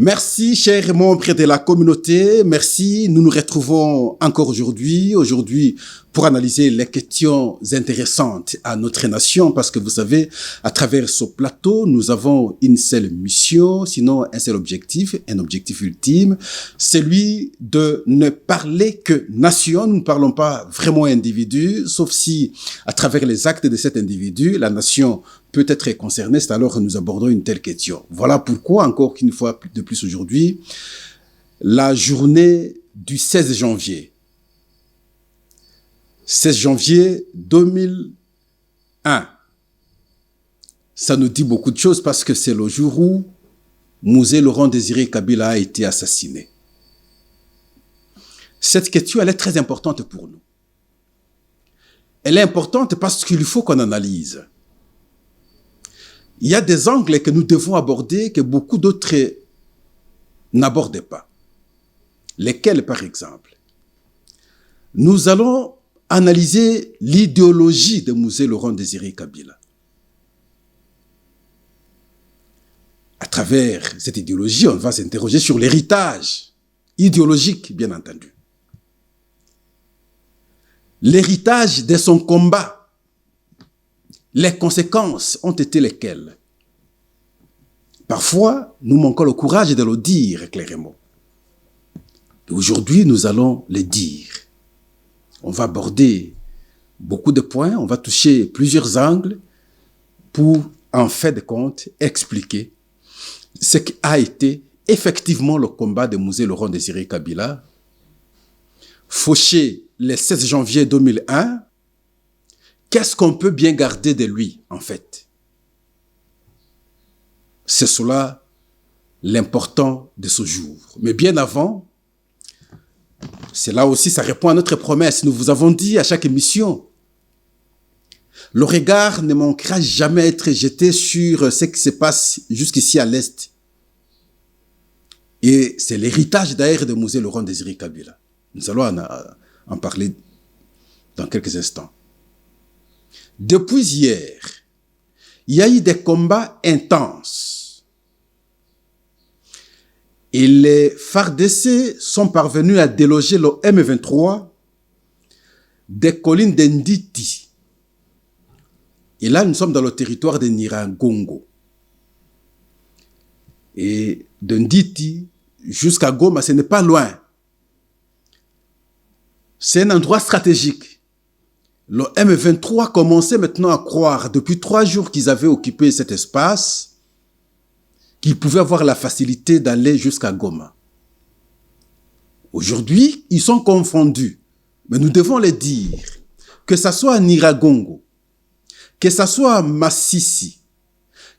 Merci, chers membres de la communauté. Merci. Nous nous retrouvons encore aujourd'hui pour analyser les questions intéressantes à notre nation, parce que vous savez, à travers ce plateau, nous avons une seule mission, sinon un seul objectif, un objectif ultime, celui de ne parler que nation. Nous ne parlons pas vraiment individu, sauf si, à travers les actes de cet individu, la nation peut être concernée. C'est alors que nous abordons une telle question. Voilà pourquoi, encore qu'une fois de plus aujourd'hui, la journée du 16 janvier. 16 janvier 2001. Ça nous dit beaucoup de choses parce que c'est le jour où Mzee Laurent Désiré Kabila a été assassiné. Cette question, elle est très importante pour nous. Elle est importante parce qu'il faut qu'on analyse. Il y a des angles que nous devons aborder que beaucoup d'autres n'abordent pas. Lesquels, par exemple? Nous allons analyser l'idéologie de Mzee Laurent Désiré Kabila. À travers cette idéologie, on va s'interroger sur l'héritage idéologique, bien entendu. L'héritage de son combat. Les conséquences ont été lesquelles? Parfois, nous manquons le courage de le dire clairement. Aujourd'hui, nous allons le dire. On va aborder beaucoup de points, on va toucher plusieurs angles pour, en fait de compte, expliquer ce qu'a été effectivement le combat de Mzee Laurent Désiré Kabila, fauché le 16 janvier 2001. Qu'est-ce qu'on peut bien garder de lui, en fait? C'est cela l'important de ce jour. Mais bien avant, c'est là aussi, ça répond à notre promesse. Nous vous avons dit à chaque émission, le regard ne manquera jamais être jeté sur ce qui se passe jusqu'ici à l'Est. Et c'est l'héritage d'ailleurs de Mzee Laurent Désiré Kabila. Nous allons en parler dans quelques instants. Depuis hier, il y a eu des combats intenses. Et les FARDC sont parvenus à déloger le M23 des collines d'Nditi. Et là, nous sommes dans le territoire de Nyiragongo. Et de Nditi jusqu'à Goma, ce n'est pas loin. C'est un endroit stratégique. Le M23 commençait maintenant à croire, depuis 3 jours qu'ils avaient occupé cet espace, qu'ils pouvaient avoir la facilité d'aller jusqu'à Goma. Aujourd'hui, ils sont confondus. Mais nous devons les dire, que ce soit à Nyiragongo, que ce soit à Massissi,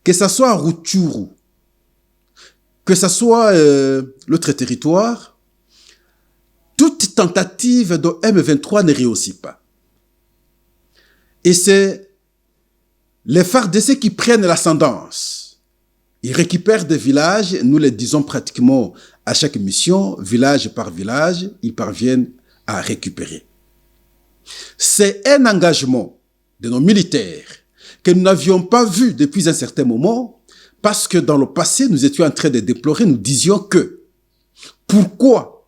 que ce soit à Rutshuru, que ce soit l'autre territoire, toute tentative de M23 ne réussit pas. Et c'est les FARDC qui prennent l'ascendance. Ils récupèrent des villages, nous les disons pratiquement à chaque mission, village par village, ils parviennent à récupérer. C'est un engagement de nos militaires que nous n'avions pas vu depuis un certain moment, parce que dans le passé, nous étions en train de déplorer, nous disions que pourquoi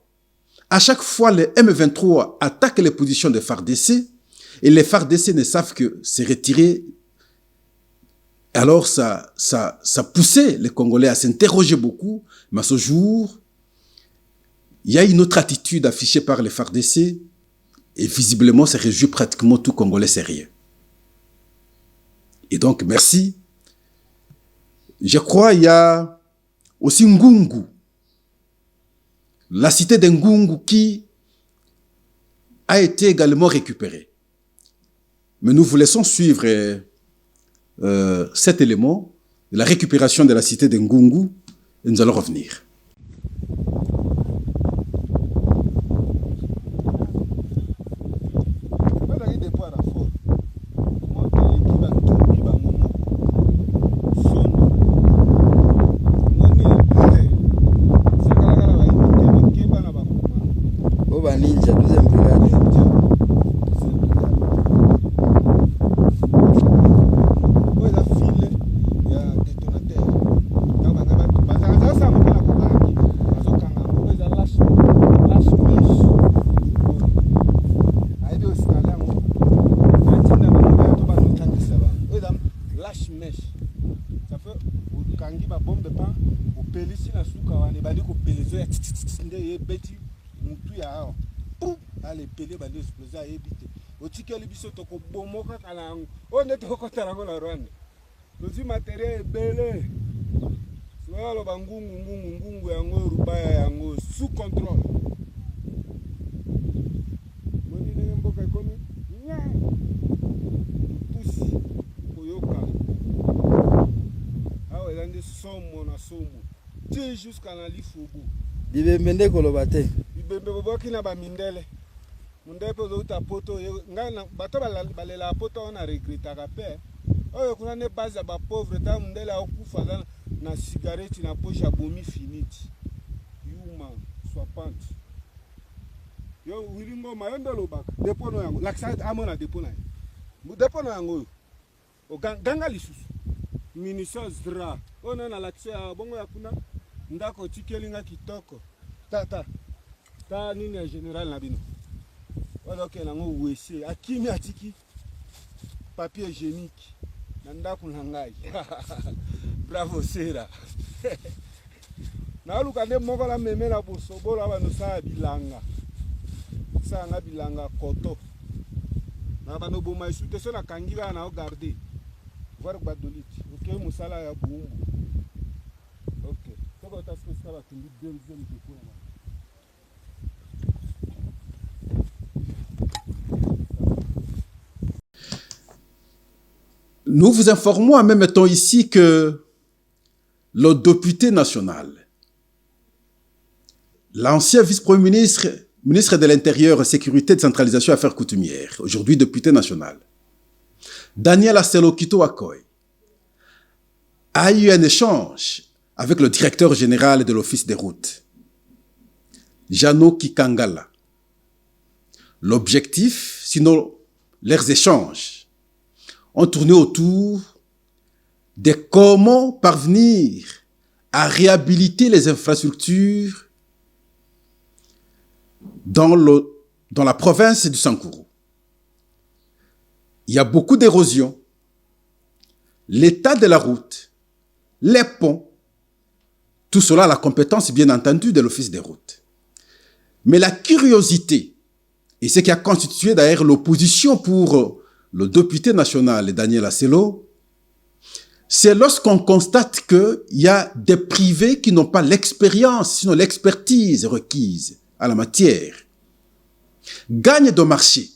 à chaque fois les M23 attaquent les positions des FARDC, et les FARDC ne savent que se retirer. Alors ça poussait les Congolais à s'interroger beaucoup. Mais à ce jour, il y a une autre attitude affichée par les FARDC et visiblement ça réjouit pratiquement tout Congolais sérieux. Et donc, merci. Je crois qu'il y a aussi Ngungu, la cité de Ngungu qui a été également récupérée. Mais nous vous laissons suivre cet élément, la récupération de la cité de Ngungu, et nous allons revenir. Sasa balles épelées, balles explosées à éviter. Au ticket, le biseau, toko bomo kakalang. On est au côté de la Rwanda. Le matériel est belé. Soit le bangungu yango rubaya yango sous contrôle. Moni ne mboka komi. Nya. Pusi koyoka. Ah ouais, dans des somo na somo. Tie jusqu'à la lifubu. Bibembe koloba te. Bibembe boboki na ba mindele. Mundele pe uta poto ngana bato balela poto on a regretaka pe. Oyo kuna ne base ba pauvre ta mundele akufa na cigarette na poche ya bomi finiti. Yuma swapante. Yo wilingo mayendo lobaka. Depo no yango. Laksa amona depo na. Depo no yango. O ganga lisusu. Munitions dra. Ona na laksa bongo ya kuna ndako tikelinga kitoko. Ta nini ya général na bino. Wala ke nango wese akimi atiki papier hygiénique na ndako na ngai. Bravo Sera. Na luka nde moko la memela bosobolo abano sa bilanga. Sa nga bilanga koto. Na bano boma isute so na kangira na o garder. Voir badoliti. OK musala ya bumbu. OK. Toko tasko ska ba tumbi deuxième de quoi. Nous vous informons en même temps ici que le député national, l'ancien vice-premier ministre, ministre de l'Intérieur, Sécurité, Décentralisation et Affaires coutumières, aujourd'hui député national, Daniel Asselokito Akoy, a eu un échange avec le directeur général de l'Office des routes, Jano Kikangala. L'objectif, sinon leurs échanges, ont tourné autour de comment parvenir à réhabiliter les infrastructures dans la province du Sankuru. Il y a beaucoup d'érosion. L'état de la route, les ponts, tout cela a la compétence, bien entendu, de l'Office des routes. Mais la curiosité, et ce qui a constitué d'ailleurs l'opposition pour le député national Daniel Asselo, c'est lorsqu'on constate qu'il y a des privés qui n'ont pas l'expérience, sinon l'expertise requise à la matière, gagnent de marché.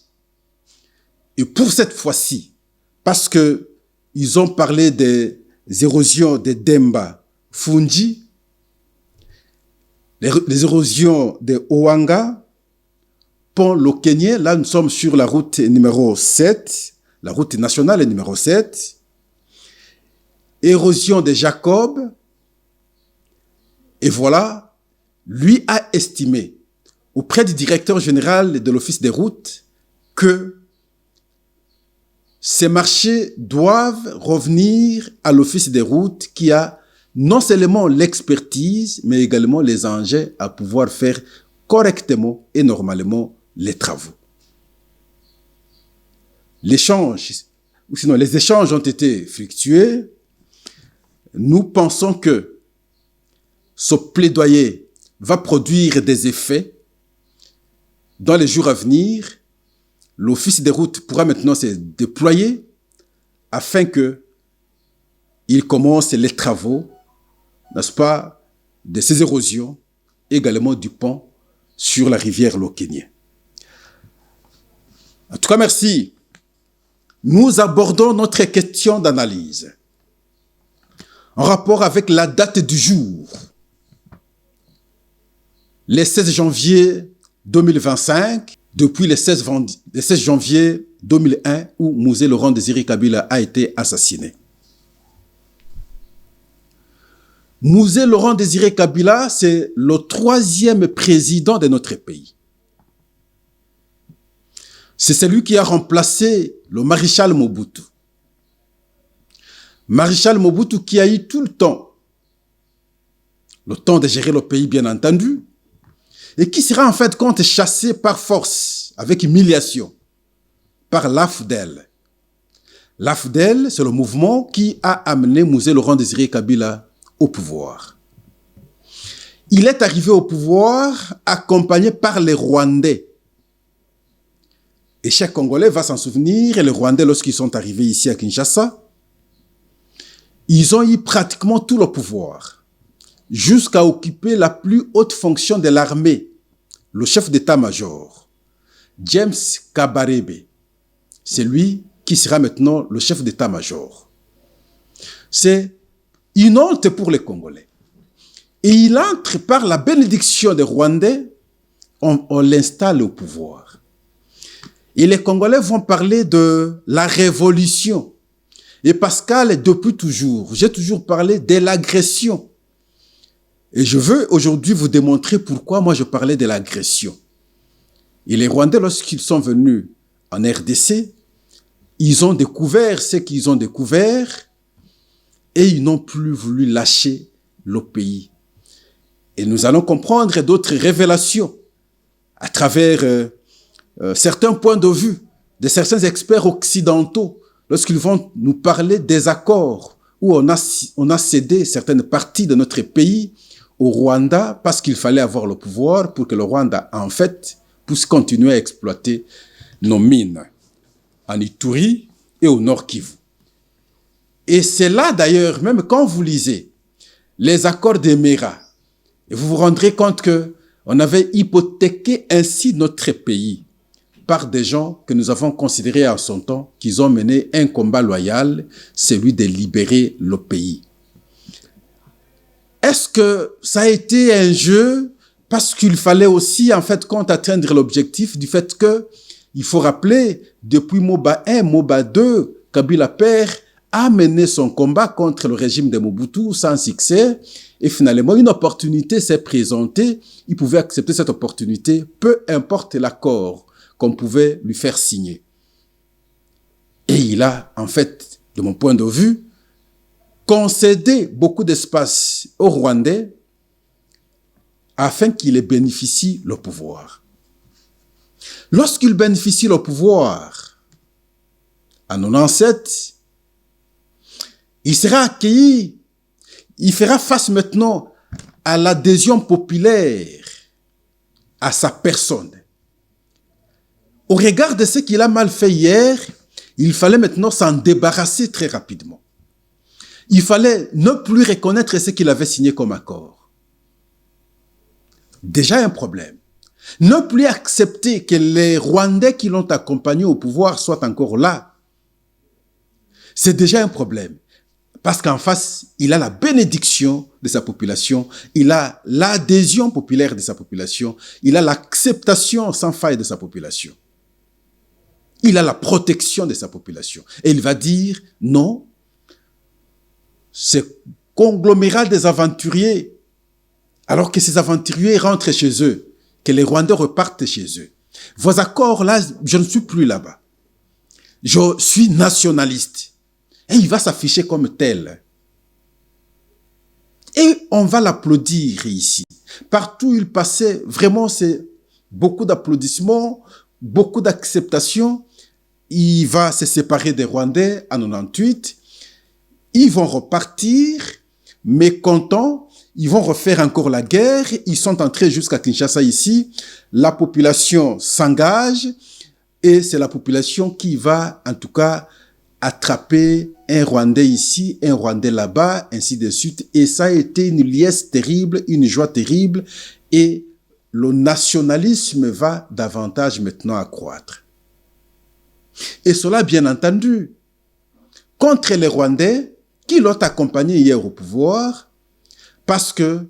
Et pour cette fois-ci, parce que ils ont parlé des érosions des Demba Fungi, les érosions des Oanga, Pont Lokenye, là nous sommes sur la route numéro 7, la route nationale numéro 7, érosion de Jacob, et voilà, lui a estimé auprès du directeur général de l'Office des routes que ces marchés doivent revenir à l'Office des routes qui a non seulement l'expertise, mais également les engins à pouvoir faire correctement et normalement les travaux. L'échange, ou sinon les échanges ont été fructueux. Nous pensons que ce plaidoyer va produire des effets. Dans les jours à venir, l'Office des routes pourra maintenant se déployer afin que il commence les travaux, n'est-ce pas, de ces érosions, également du pont sur la rivière Lokenye. En tout cas, merci. Nous abordons notre question d'analyse en rapport avec la date du jour, le 16 janvier 2025, depuis le 16 janvier 2001 où Mouzé Laurent Désiré Kabila a été assassiné. Mouzé Laurent Désiré Kabila, c'est le 3e président de notre pays. C'est celui qui a remplacé le maréchal Mobutu. Maréchal Mobutu qui a eu tout le temps de gérer le pays, bien entendu, et qui sera en fait compte chassé par force, avec humiliation, par l'AFDEL. L'AFDEL, c'est le mouvement qui a amené Mouzé Laurent Désiré Kabila au pouvoir. Il est arrivé au pouvoir accompagné par les Rwandais. Et chaque Congolais va s'en souvenir, et les Rwandais, lorsqu'ils sont arrivés ici à Kinshasa, ils ont eu pratiquement tout le pouvoir, jusqu'à occuper la plus haute fonction de l'armée, le chef d'état-major, James Kabarebe. C'est lui qui sera maintenant le chef d'état-major. C'est une honte pour les Congolais. Et il entre par la bénédiction des Rwandais, on l'installe au pouvoir. Et les Congolais vont parler de la révolution. Et Pascal, depuis toujours, j'ai toujours parlé de l'agression. Et je veux aujourd'hui vous démontrer pourquoi moi je parlais de l'agression. Et les Rwandais, lorsqu'ils sont venus en RDC, ils ont découvert ce qu'ils ont découvert et ils n'ont plus voulu lâcher le pays. Et nous allons comprendre d'autres révélations à travers certains points de vue de certains experts occidentaux lorsqu'ils vont nous parler des accords où on a cédé certaines parties de notre pays au Rwanda parce qu'il fallait avoir le pouvoir pour que le Rwanda, en fait, puisse continuer à exploiter nos mines en Ituri et au Nord Kivu. Et c'est là d'ailleurs, même quand vous lisez les accords d'Emera, et vous vous rendrez compte que on avait hypothéqué ainsi notre pays par des gens que nous avons considérés en son temps qu'ils ont mené un combat loyal, celui de libérer le pays. Est-ce que ça a été un jeu parce qu'il fallait aussi, en fait, compte atteindre l'objectif du fait que, il faut rappeler, depuis MOBA 1, MOBA 2, Kabila père a mené son combat contre le régime de Mobutu sans succès et finalement une opportunité s'est présentée. Il pouvait accepter cette opportunité, peu importe l'accord qu'on pouvait lui faire signer. Et il a, en fait, de mon point de vue, concédé beaucoup d'espace aux Rwandais afin qu'il bénéficie le pouvoir. Lorsqu'il bénéficie le pouvoir, en 97, il sera accueilli, il fera face maintenant à l'adhésion populaire à sa personne. Au regard de ce qu'il a mal fait hier, il fallait maintenant s'en débarrasser très rapidement. Il fallait ne plus reconnaître ce qu'il avait signé comme accord. Déjà un problème. Ne plus accepter que les Rwandais qui l'ont accompagné au pouvoir soient encore là. C'est déjà un problème. Parce qu'en face, il a la bénédiction de sa population, il a l'adhésion populaire de sa population, il a l'acceptation sans faille de sa population. Il a la protection de sa population. Et il va dire, non, ce conglomérat des aventuriers, alors que ces aventuriers rentrent chez eux, que les Rwandais repartent chez eux. Vos accords là, je ne suis plus là-bas. Je suis nationaliste. Et il va s'afficher comme tel. Et on va l'applaudir ici. Partout où il passait, vraiment, c'est beaucoup d'applaudissements, beaucoup d'acceptation. Il va se séparer des Rwandais en 98. Ils vont repartir, mécontents. Ils vont refaire encore la guerre. Ils sont entrés jusqu'à Kinshasa ici. La population s'engage et c'est la population qui va, en tout cas, attraper un Rwandais ici, un Rwandais là-bas, ainsi de suite. Et ça a été une liesse terrible, une joie terrible. Et le nationalisme va davantage maintenant accroître. Et cela, bien entendu, contre les Rwandais qui l'ont accompagné hier au pouvoir, parce que,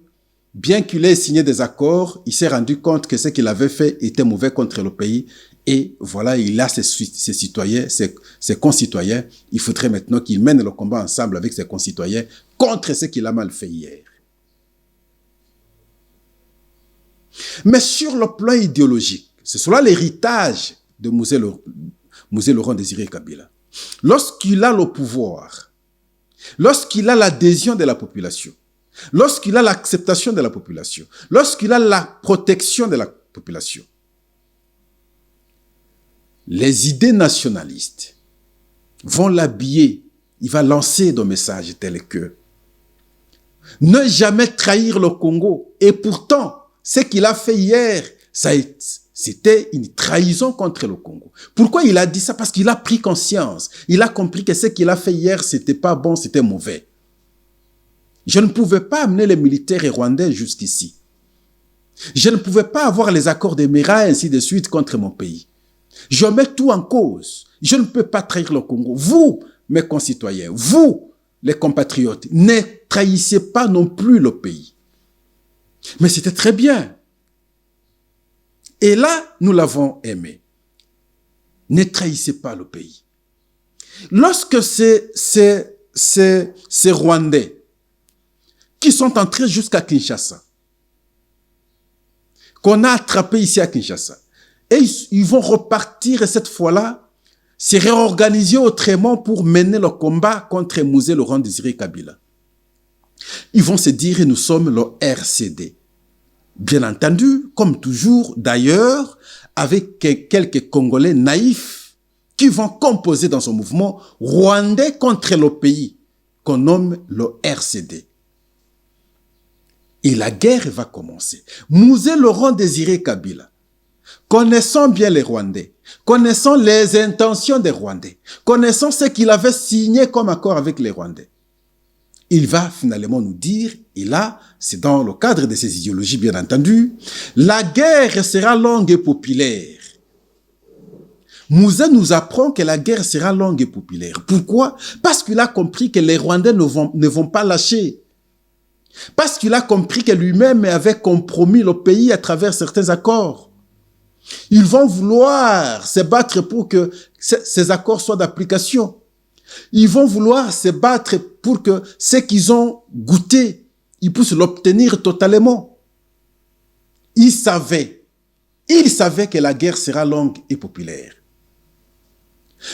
bien qu'il ait signé des accords, il s'est rendu compte que ce qu'il avait fait était mauvais contre le pays. Et voilà, il a ses citoyens, ses concitoyens. Il faudrait maintenant qu'il mène le combat ensemble avec ses concitoyens contre ce qu'il a mal fait hier. Mais sur le plan idéologique, c'est cela l'héritage de Mosé Laurent Désiré Kabila. Lorsqu'il a le pouvoir, lorsqu'il a l'adhésion de la population, lorsqu'il a l'acceptation de la population, lorsqu'il a la protection de la population, les idées nationalistes vont l'habiller. Il va lancer des messages tels que ne jamais trahir le Congo. Et pourtant, ce qu'il a fait hier, c'est C'était une trahison contre le Congo. Pourquoi il a dit ça? Parce qu'il a pris conscience. Il a compris que ce qu'il a fait hier, c'était pas bon, c'était mauvais. Je ne pouvais pas amener les militaires rwandais jusqu'ici. Je ne pouvais pas avoir les accords d'Émirats et ainsi de suite contre mon pays. Je mets tout en cause. Je ne peux pas trahir le Congo. Vous, mes concitoyens, vous, les compatriotes, ne trahissez pas non plus le pays. Mais c'était très bien. Et là, nous l'avons aimé. Ne trahissez pas le pays. Lorsque ces Rwandais qui sont entrés jusqu'à Kinshasa, qu'on a attrapés ici à Kinshasa, et ils vont repartir cette fois-là, se réorganiser autrement pour mener le combat contre Mouzé Laurent Désiré Kabila. Ils vont se dire, nous sommes le RCD. Bien entendu, comme toujours, d'ailleurs, avec quelques Congolais naïfs qui vont composer dans ce mouvement rwandais contre le pays qu'on nomme le RCD. Et la guerre va commencer. Mouzé Laurent Désiré Kabila, connaissant bien les Rwandais, connaissant les intentions des Rwandais, connaissant ce qu'il avait signé comme accord avec les Rwandais, il va finalement nous dire, et là, c'est dans le cadre de ses idéologies, bien entendu, la guerre sera longue et populaire. Mouzé nous apprend que la guerre sera longue et populaire. Pourquoi? Parce qu'il a compris que les Rwandais ne vont pas lâcher. Parce qu'il a compris que lui-même avait compromis le pays à travers certains accords. Ils vont vouloir se battre pour que ces accords soient d'application. Ils vont vouloir se battre pour que ce qu'ils ont goûté, ils puissent l'obtenir totalement. Ils savaient que la guerre sera longue et populaire.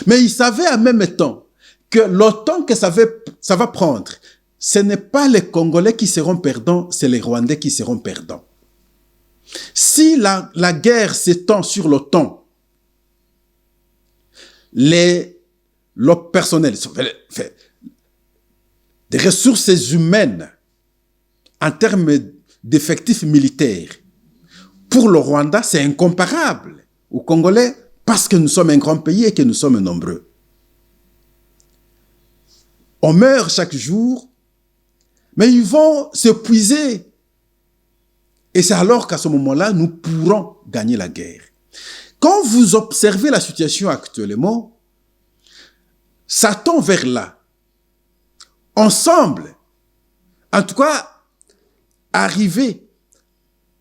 Mais ils savaient en même temps que le temps que ça va prendre, ce n'est pas les Congolais qui seront perdants, c'est les Rwandais qui seront perdants. Si la guerre s'étend sur le temps, le personnel, des ressources humaines en termes d'effectifs militaires, pour le Rwanda, c'est incomparable aux Congolais parce que nous sommes un grand pays et que nous sommes nombreux. On meurt chaque jour, mais ils vont s'épuiser. Et c'est alors qu'à ce moment-là, nous pourrons gagner la guerre. Quand vous observez la situation actuellement, ça tend vers là. Ensemble, en tout cas, arriver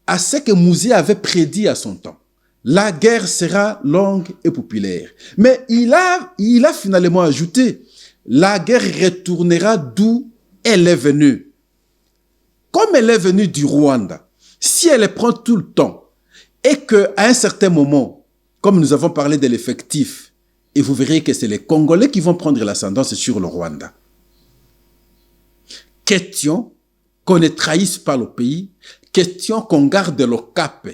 à ce que Mouzé avait prédit à son temps. La guerre sera longue et populaire. Mais il a finalement ajouté, la guerre retournera d'où elle est venue. Comme elle est venue du Rwanda, si elle prend tout le temps et qu'à un certain moment, comme nous avons parlé de l'effectif, et vous verrez que c'est les Congolais qui vont prendre l'ascendance sur le Rwanda. Question qu'on ne trahisse pas le pays, question qu'on garde le cap.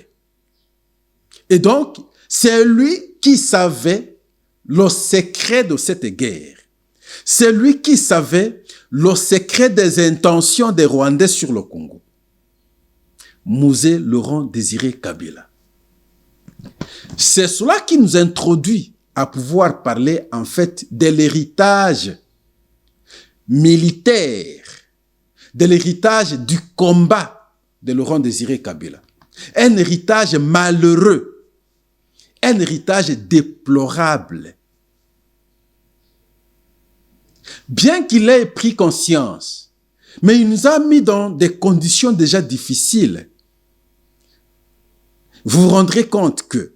Et donc, c'est lui qui savait le secret de cette guerre. C'est lui qui savait le secret des intentions des Rwandais sur le Congo. Mouzé Laurent Désiré Kabila. C'est cela qui nous introduit à pouvoir parler en fait de l'héritage militaire, de l'héritage du combat de Laurent Désiré Kabila. Un héritage malheureux, un héritage déplorable. Bien qu'il ait pris conscience, mais il nous a mis dans des conditions déjà difficiles. Vous vous rendrez compte que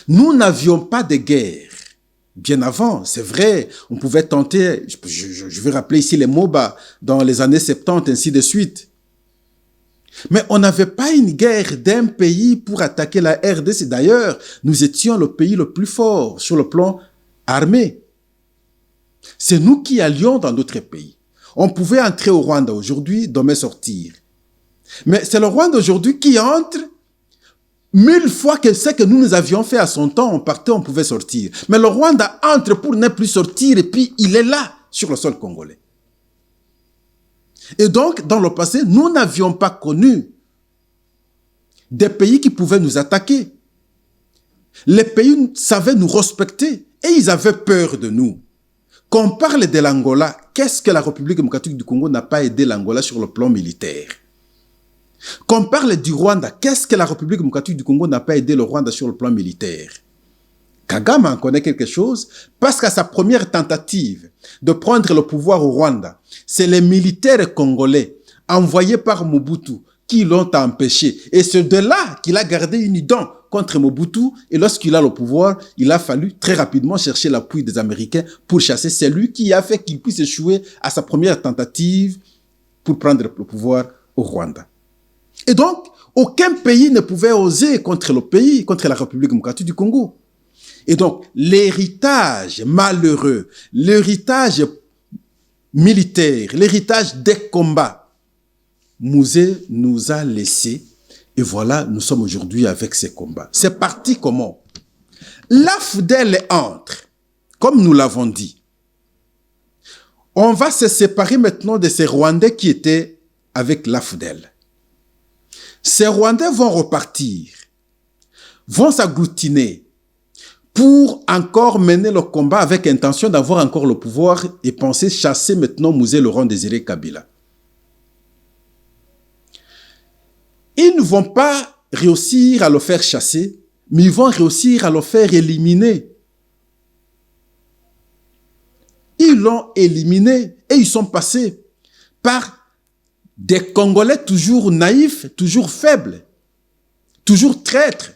nous n'avions pas de guerre. Bien avant, c'est vrai, on pouvait tenter, je vais rappeler ici les MOBA dans les années 70, ainsi de suite. Mais on n'avait pas une guerre d'un pays pour attaquer la RDC. D'ailleurs, nous étions le pays le plus fort sur le plan armé. C'est nous qui allions dans d'autres pays. On pouvait entrer au Rwanda aujourd'hui, demain sortir. Mais c'est le Rwanda aujourd'hui qui entre 1000 fois que ce que nous avions fait à son temps, on partait, on pouvait sortir. Mais le Rwanda entre pour ne plus sortir et puis il est là, sur le sol congolais. Et donc, dans le passé, nous n'avions pas connu des pays qui pouvaient nous attaquer. Les pays savaient nous respecter et ils avaient peur de nous. Quand on parle de l'Angola, qu'est-ce que la République démocratique du Congo n'a pas aidé l'Angola sur le plan militaire? Quand on parle du Rwanda, qu'est-ce que la République démocratique du Congo n'a pas aidé le Rwanda sur le plan militaire? Kagame en connaît quelque chose parce qu'à sa première tentative de prendre le pouvoir au Rwanda, c'est les militaires congolais envoyés par Mobutu qui l'ont empêché. Et c'est de là qu'il a gardé une dent contre Mobutu. Et lorsqu'il a le pouvoir, il a fallu très rapidement chercher l'appui des Américains pour chasser. C'est lui qui a fait qu'il puisse échouer à sa première tentative pour prendre le pouvoir au Rwanda. Et donc, aucun pays ne pouvait oser contre le pays, contre la République démocratique du Congo. Et donc, l'héritage malheureux, l'héritage militaire, l'héritage des combats, Mouzé nous a laissé. Et voilà, nous sommes aujourd'hui avec ces combats. C'est parti comment? L'AFDEL entre, comme nous l'avons dit. On va se séparer maintenant de ces Rwandais qui étaient avec l'AFDEL. Ces Rwandais vont repartir, vont s'agglutiner pour encore mener le combat avec intention d'avoir encore le pouvoir et penser chasser maintenant Mouzé Laurent Désiré Kabila. Ils ne vont pas réussir à le faire chasser, mais ils vont réussir à le faire éliminer. Ils l'ont éliminé et ils sont passés par des Congolais toujours naïfs, toujours faibles, toujours traîtres,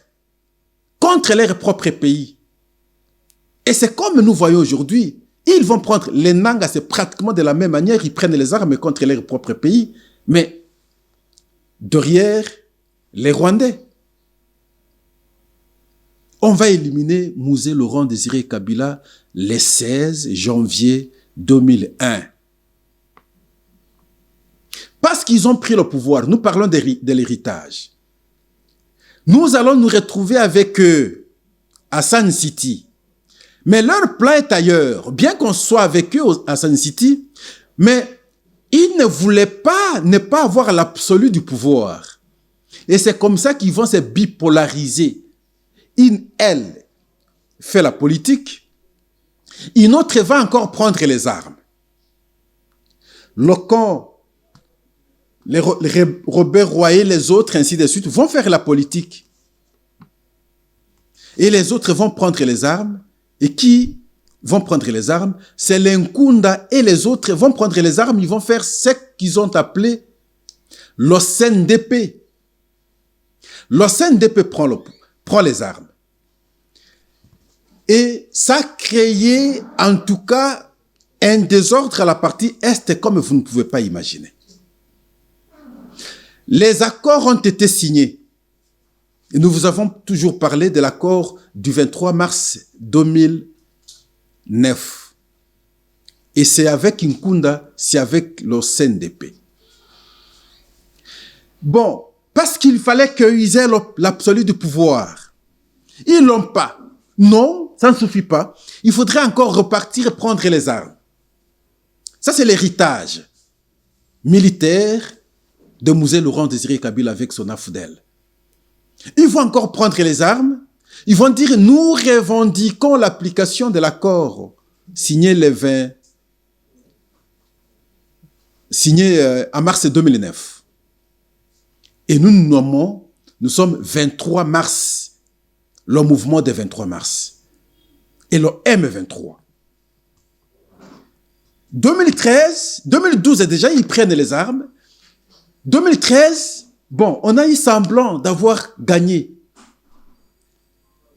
contre leur propre pays. Et c'est comme nous voyons aujourd'hui. Ils vont prendre les Nanga, c'est pratiquement de la même manière, ils prennent les armes contre leur propre pays, mais derrière les Rwandais. On va éliminer Mouzé Laurent Désiré Kabila le 16 janvier 2001. Parce qu'ils ont pris le pouvoir, nous parlons de l'héritage. Nous allons nous retrouver avec eux à Sun City. Mais leur plan est ailleurs. Bien qu'on soit avec eux à Sun City, mais ils ne voulaient pas ne pas avoir l'absolu du pouvoir. Et c'est comme ça qu'ils vont se bipolariser. Une, elle, fait la politique. Une autre va encore prendre les armes. Le camp, les Robert Royer, les autres, ainsi de suite, vont faire la politique. Et les autres vont prendre les armes. Et qui vont prendre les armes? C'est les Nkunda et les autres vont prendre les armes. Ils vont faire ce qu'ils ont appelé le CNDP. Le CNDP prend les armes. Et ça a créé, en tout cas, un désordre à la partie Est comme vous ne pouvez pas imaginer. Les accords ont été signés. Et nous vous avons toujours parlé de l'accord du 23 mars 2009. Et c'est avec Nkunda, c'est avec le CNDP. Bon, parce qu'il fallait qu'ils aient l'absolu du pouvoir. Ils l'ont pas. Non, ça ne suffit pas. Il faudrait encore repartir et prendre les armes. Ça, c'est l'héritage militaire de Mouzé Laurent Désiré Kabila avec son AFDEL. Ils vont encore prendre les armes. Ils vont dire, nous revendiquons l'application de l'accord signé en mars 2009. Et nous nous nommons, nous sommes 23 mars, le mouvement des 23 mars. Et le M23. 2012 déjà, ils prennent les armes. 2013, bon, on a eu semblant d'avoir gagné.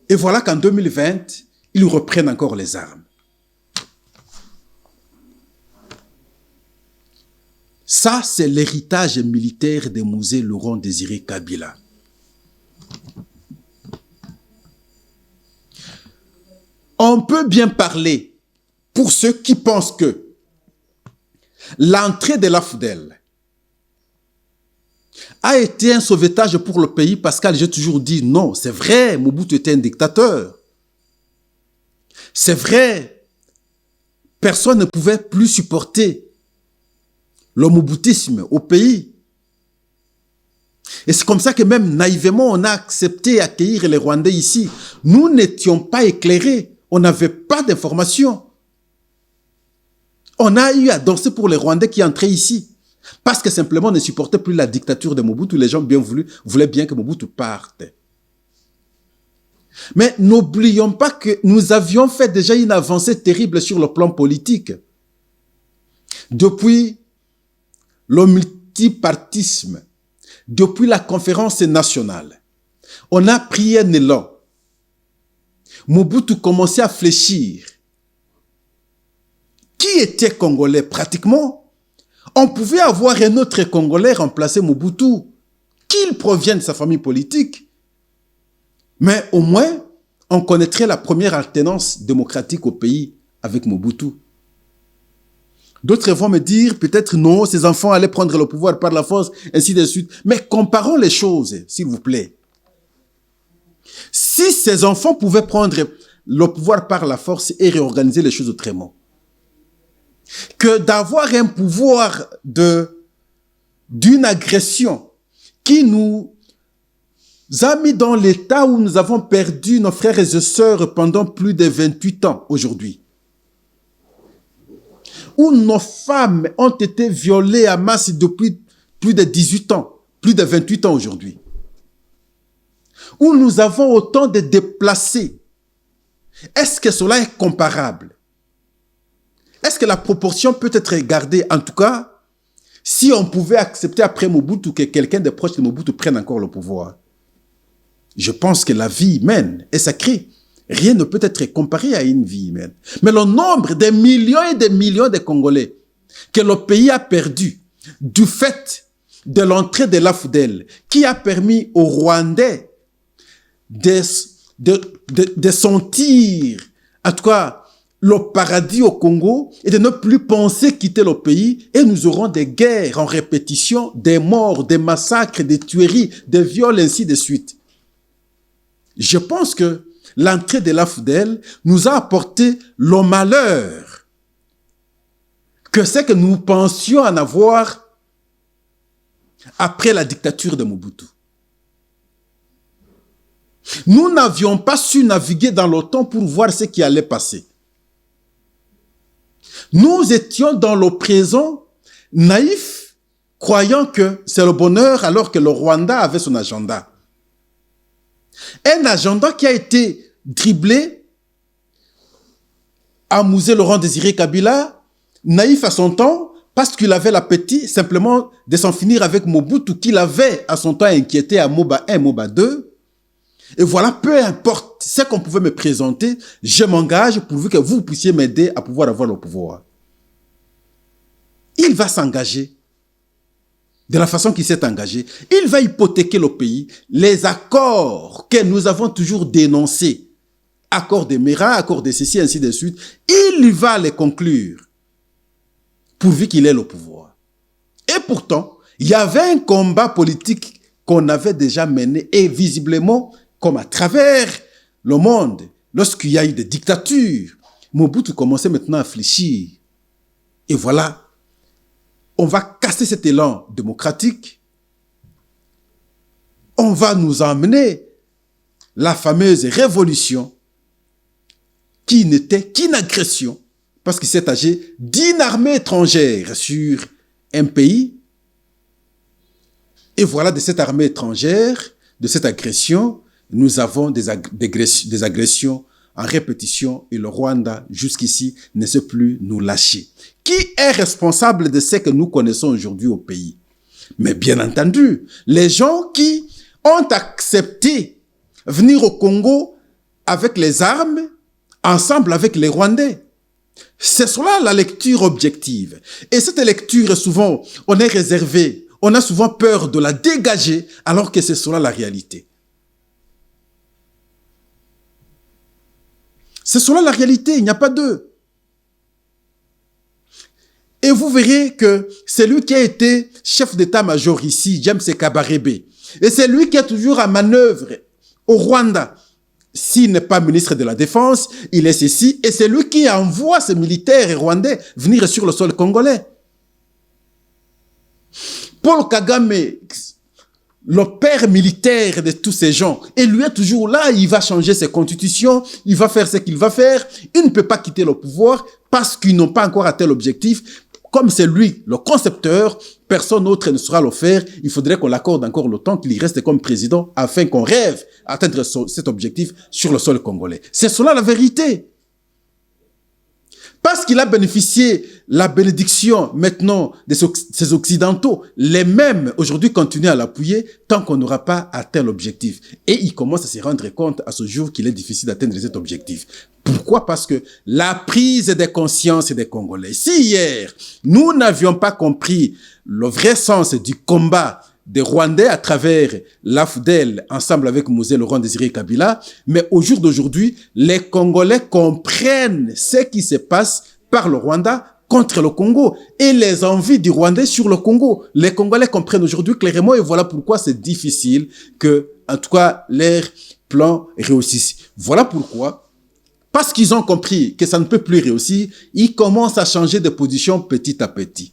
Et voilà qu'en 2020, ils reprennent encore les armes. Ça, c'est l'héritage militaire de Mouzé Laurent Désiré Kabila. On peut bien parler, pour ceux qui pensent que l'entrée de l'AFDEL a été un sauvetage pour le pays. Pascal, j'ai toujours dit non, c'est vrai, Mobutu était un dictateur. C'est vrai, personne ne pouvait plus supporter le moboutisme au pays. Et c'est comme ça que même naïvement, on a accepté d'accueillir les Rwandais ici. Nous n'étions pas éclairés. On n'avait pas d'informations. On a eu à danser pour les Rwandais qui entraient ici. Parce que simplement, on ne supportait plus la dictature de Mobutu. Les gens voulaient bien que Mobutu parte. Mais n'oublions pas que nous avions fait déjà une avancée terrible sur le plan politique. Depuis le multipartisme, depuis la conférence nationale, on a pris un élan. Mobutu commençait à fléchir. Qui était Congolais? Pratiquement, on pouvait avoir un autre Congolais remplacer Mobutu, qu'il provienne de sa famille politique. Mais au moins, on connaîtrait la première alternance démocratique au pays avec Mobutu. D'autres vont me dire, peut-être non, ces enfants allaient prendre le pouvoir par la force, ainsi de suite. Mais comparons les choses, s'il vous plaît. Si ces enfants pouvaient prendre le pouvoir par la force et réorganiser les choses autrement, que d'avoir un pouvoir d'une agression qui nous a mis dans l'état où nous avons perdu nos frères et sœurs pendant plus de 28 ans aujourd'hui. Où nos femmes ont été violées à masse depuis plus de 18 ans, plus de 28 ans aujourd'hui. Où nous avons autant de déplacés. Est-ce que cela est comparable? Est-ce que la proportion peut être gardée? En tout cas, si on pouvait accepter après Mobutu que quelqu'un de proche de Mobutu prenne encore le pouvoir. Je pense que la vie humaine est sacrée. Rien ne peut être comparé à une vie humaine. Mais le nombre de millions et de millions de Congolais que le pays a perdu du fait de l'entrée de l'AFDEL, qui a permis aux Rwandais de sentir, en tout cas, le paradis au Congo et de ne plus penser quitter le pays, et nous aurons des guerres en répétition, des morts, des massacres, des tueries, des viols, ainsi de suite. Je pense que l'entrée de l'AFDEL nous a apporté le malheur que c'est que nous pensions en avoir après la dictature de Mobutu. Nous n'avions pas su naviguer dans le temps pour voir ce qui allait passer. Nous étions dans le présent naïfs, croyant que c'est le bonheur alors que le Rwanda avait son agenda. Un agenda qui a été dribblé à Mouzé Laurent Désiré Kabila, naïf à son temps, parce qu'il avait l'appétit simplement de s'en finir avec Mobutu, qu'il avait à son temps inquiété à Moba 1, Moba 2. Et voilà, peu importe ce qu'on pouvait me présenter, je m'engage pourvu que vous puissiez m'aider à pouvoir avoir le pouvoir. Il va s'engager de la façon qu'il s'est engagé. Il va hypothéquer le pays. Les accords que nous avons toujours dénoncés, accords de Mera, accords de ceci, ainsi de suite, il va les conclure pourvu qu'il ait le pouvoir. Et pourtant, il y avait un combat politique qu'on avait déjà mené et visiblement, comme à travers le monde, lorsqu'il y a eu des dictatures, Mobutu commençait maintenant à fléchir. Et voilà, on va casser cet élan démocratique. On va nous emmener la fameuse révolution qui n'était qu'une agression parce qu'il s'est agi d'une armée étrangère sur un pays. Et voilà, de cette armée étrangère, de cette agression, nous avons des agressions en répétition et le Rwanda, jusqu'ici, ne sait plus nous lâcher. Qui est responsable de ce que nous connaissons aujourd'hui au pays? Mais bien entendu, les gens qui ont accepté venir au Congo avec les armes, ensemble avec les Rwandais. C'est cela la lecture objective. Et cette lecture, souvent, on est réservé, on a souvent peur de la dégager, alors que c'est cela la réalité. C'est cela la réalité, il n'y a pas deux. Et vous verrez que c'est lui qui a été chef d'état-major ici, James Kabarebe. Et c'est lui qui est toujours à manœuvre au Rwanda. S'il n'est pas ministre de la Défense, il est ceci. Et c'est lui qui envoie ses militaires rwandais venir sur le sol congolais. Paul Kagame, le père militaire de tous ces gens. Et lui est toujours là, il va changer ses constitutions, il va faire ce qu'il va faire. Il ne peut pas quitter le pouvoir parce qu'ils n'ont pas encore atteint l'objectif. Comme c'est lui, le concepteur, personne d'autre ne saura le faire. Il faudrait qu'on l'accorde encore le temps qu'il y reste comme président afin qu'on rêve à atteindre cet objectif sur le sol congolais. C'est cela la vérité. Parce qu'il a bénéficié la bénédiction maintenant de ces Occidentaux, les mêmes aujourd'hui continuent à l'appuyer tant qu'on n'aura pas atteint l'objectif. Et il commence à se rendre compte à ce jour qu'il est difficile d'atteindre cet objectif. Pourquoi? Parce que la prise des consciences des Congolais. Si hier, nous n'avions pas compris le vrai sens du combat des Rwandais à travers l'AFDEL, ensemble avec Mosé Laurent Désiré Kabila, mais au jour d'aujourd'hui, les Congolais comprennent ce qui se passe par le Rwanda contre le Congo et les envies du Rwandais sur le Congo. Les Congolais comprennent aujourd'hui clairement et voilà pourquoi c'est difficile que, en tout cas, leur plan réussisse. Voilà pourquoi, parce qu'ils ont compris que ça ne peut plus réussir, ils commencent à changer de position petit à petit.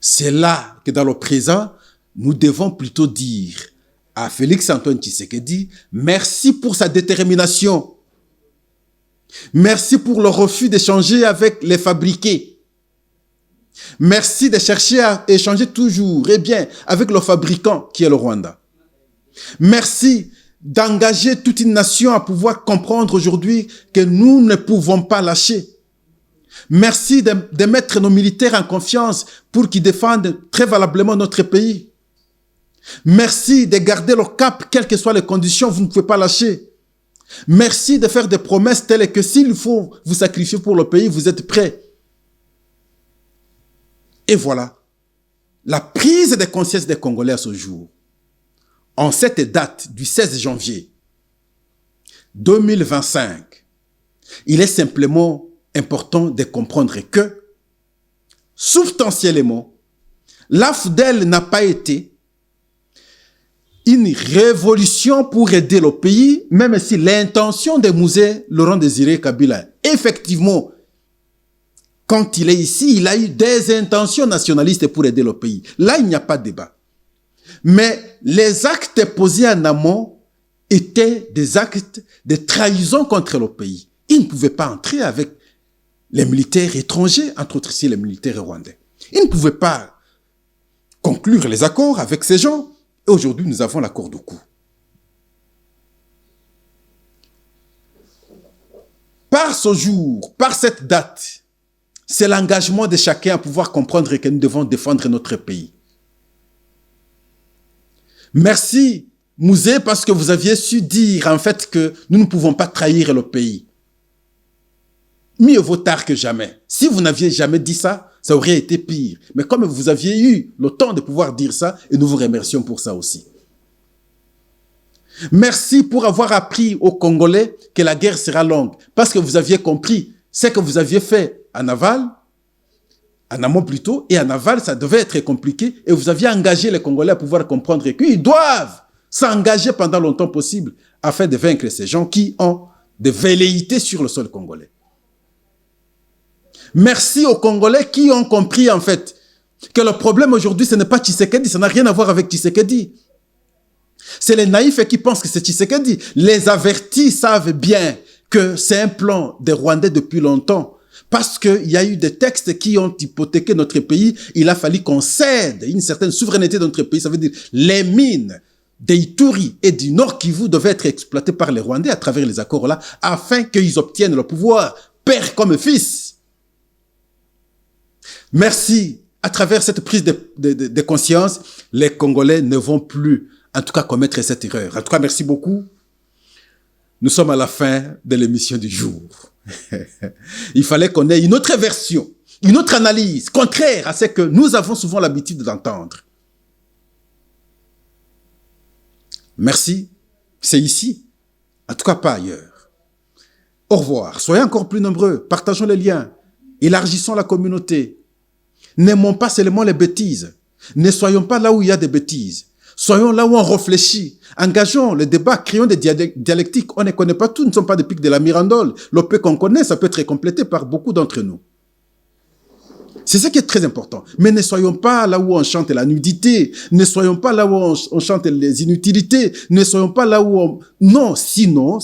C'est là que dans le présent, nous devons plutôt dire à Félix-Antoine Tshisekedi, merci pour sa détermination. Merci pour le refus d'échanger avec les fabriqués. Merci de chercher à échanger toujours, et bien, avec le fabricant qui est le Rwanda. Merci d'engager toute une nation à pouvoir comprendre aujourd'hui que nous ne pouvons pas lâcher. Merci de mettre nos militaires en confiance pour qu'ils défendent très valablement notre pays. Merci de garder le cap, quelles que soient les conditions, vous ne pouvez pas lâcher. Merci de faire des promesses telles que s'il faut vous sacrifier pour le pays, vous êtes prêts. Et voilà, la prise de conscience des Congolais à ce jour, en cette date du 16 janvier 2025, il est simplement important de comprendre que, substantiellement, l'AFDEL n'a pas été une révolution pour aider le pays, même si l'intention de Mosé Laurent Désiré Kabila, effectivement, quand il est ici, il a eu des intentions nationalistes pour aider le pays. Là, il n'y a pas de débat. Mais les actes posés en amont étaient des actes de trahison contre le pays. Il ne pouvait pas entrer avec les militaires étrangers, entre autres ici les militaires rwandais. Ils ne pouvaient pas conclure les accords avec ces gens. Et aujourd'hui, nous avons l'accord de Kouh. Par ce jour, par cette date, c'est l'engagement de chacun à pouvoir comprendre que nous devons défendre notre pays. Merci, Mosé, parce que vous aviez su dire en fait que nous ne pouvons pas trahir le pays. Mieux vaut tard que jamais. Si vous n'aviez jamais dit ça, ça aurait été pire. Mais comme vous aviez eu le temps de pouvoir dire ça, et nous vous remercions pour ça aussi. Merci pour avoir appris aux Congolais que la guerre sera longue. Parce que vous aviez compris ce que vous aviez fait en aval, en amont plutôt, et en aval, ça devait être compliqué. Et vous aviez engagé les Congolais à pouvoir comprendre qu'ils doivent s'engager pendant longtemps possible afin de vaincre ces gens qui ont des velléités sur le sol congolais. Merci aux Congolais qui ont compris en fait que le problème aujourd'hui, ce n'est pas Tshisekedi, ça n'a rien à voir avec Tshisekedi. C'est les naïfs qui pensent que c'est Tshisekedi. Les avertis savent bien que c'est un plan des Rwandais depuis longtemps. Parce qu'il y a eu des textes qui ont hypothéqué notre pays, il a fallu qu'on cède une certaine souveraineté de notre pays. Ça veut dire les mines d'Ituri et du Nord Kivu devaient être exploitées par les Rwandais à travers les accords-là, afin qu'ils obtiennent le pouvoir, père comme fils. Merci. À travers cette prise de conscience, les Congolais ne vont plus, en tout cas, commettre cette erreur. En tout cas, merci beaucoup. Nous sommes à la fin de l'émission du jour. Il fallait qu'on ait une autre version, une autre analyse, contraire à ce que nous avons souvent l'habitude d'entendre. Merci. C'est ici. En tout cas, pas ailleurs. Au revoir. Soyez encore plus nombreux. Partageons les liens. Élargissons la communauté. N'aimons pas seulement les bêtises. Ne soyons pas là où il y a des bêtises. Soyons là où on réfléchit. Engageons le débat, créons des dialectiques. On ne connaît pas tout, nous ne sommes pas des pics de la Mirandole. Le peu qu'on connaît, ça peut être complété par beaucoup d'entre nous. C'est ça qui est très important. Mais ne soyons pas là où on chante la nudité. Ne soyons pas là où on chante les inutilités. Ne soyons pas là où on... Non, sinon,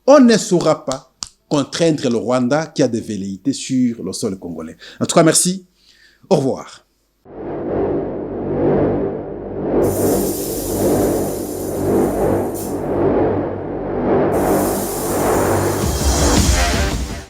on ne saura pas contraindre le Rwanda qui a des velléités sur le sol congolais. En tout cas, merci. Au revoir.